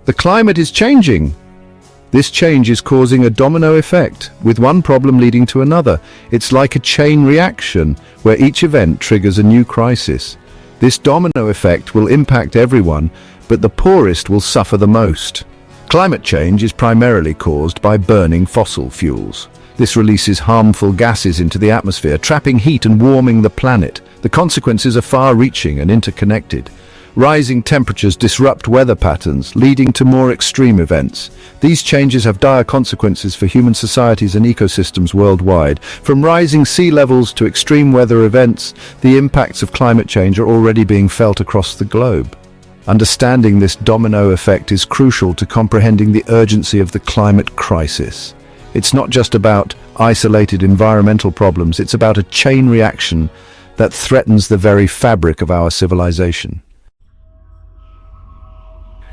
The climate is changing. This change is causing a domino effect, with one problem leading to another. It's like a chain reaction, where each event triggers a new crisis. This domino effect will impact everyone, but the poorest will suffer the most. Climate change is primarily caused by burning fossil fuels. This releases harmful gases into the atmosphere, trapping heat and warming the planet. The consequences are far-reaching and interconnected. Rising temperatures disrupt weather patterns, leading to more extreme events. These changes have dire consequences for human societies and ecosystems worldwide. From rising sea levels to extreme weather events, the impacts of climate change are already being felt across the globe. Understanding this domino effect is crucial to comprehending the urgency of the climate crisis. It's not just about isolated environmental problems, it's about a chain reaction that threatens the very fabric of our civilization.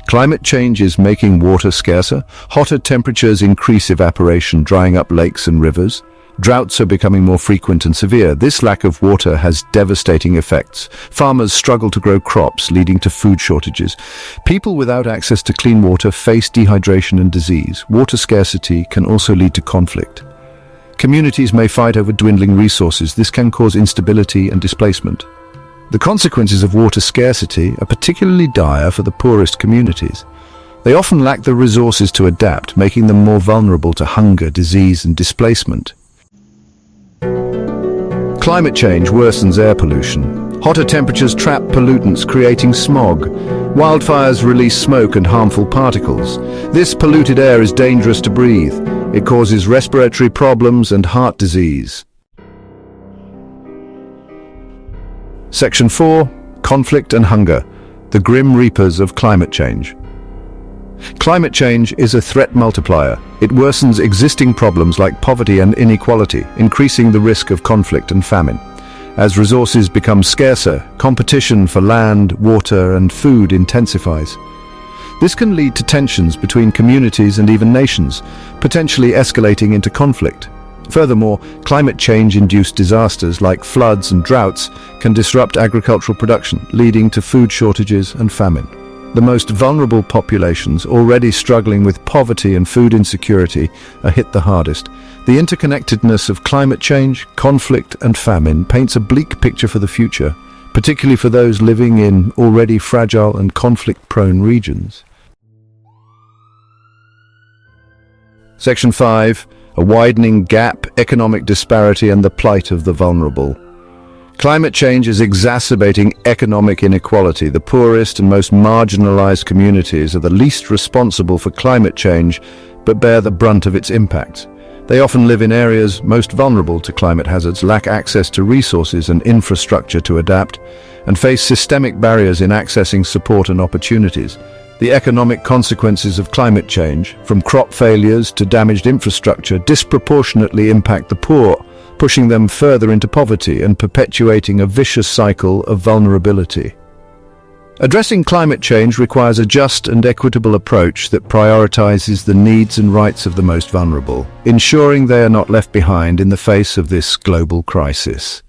Climate change is making water scarcer. Hotter temperatures increase evaporation, drying up lakes and rivers. Droughts are becoming more frequent and severe. This lack of water has devastating effects. Farmers struggle to grow crops, leading to food shortages. People without access to clean water face dehydration and disease. Water scarcity can also lead to conflict. Communities may fight over dwindling resources. This can cause instability and displacement. The consequences of water scarcity are particularly dire for the poorest communities. They often lack the resources to adapt, making them more vulnerable to hunger, disease, and displacement. Climate change worsens air pollution. Hotter temperatures trap pollutants, creating smog. Wildfires release smoke and harmful particles. This polluted air is dangerous to breathe. It causes respiratory problems and heart disease. Section 4. Conflict and hunger, the grim reapers of climate change. Climate change is a threat multiplier. It worsens existing problems like poverty and inequality, increasing the risk of conflict and famine. As resources become scarcer, competition for land, water, and food intensifies. This can lead to tensions between communities and even nations, potentially escalating into conflict. Furthermore, climate change-induced disasters like floods and droughts can disrupt agricultural production, leading to food shortages and famine. The most vulnerable populations, already struggling with poverty and food insecurity, are hit the hardest. The interconnectedness of climate change, conflict, and famine paints a bleak picture for the future, particularly for those living in already fragile and conflict-prone regions. Section 5. A widening gap, economic disparity, and the plight of the vulnerable. Climate change is exacerbating economic inequality. The poorest and most marginalized communities are the least responsible for climate change, but bear the brunt of its impacts. They often live in areas most vulnerable to climate hazards, lack access to resources and infrastructure to adapt, and face systemic barriers in accessing support and opportunities. The economic consequences of climate change, from crop failures to damaged infrastructure, disproportionately impact the poor, pushing them further into poverty and perpetuating a vicious cycle of vulnerability. Addressing climate change requires a just and equitable approach that prioritizes the needs and rights of the most vulnerable, ensuring they are not left behind in the face of this global crisis.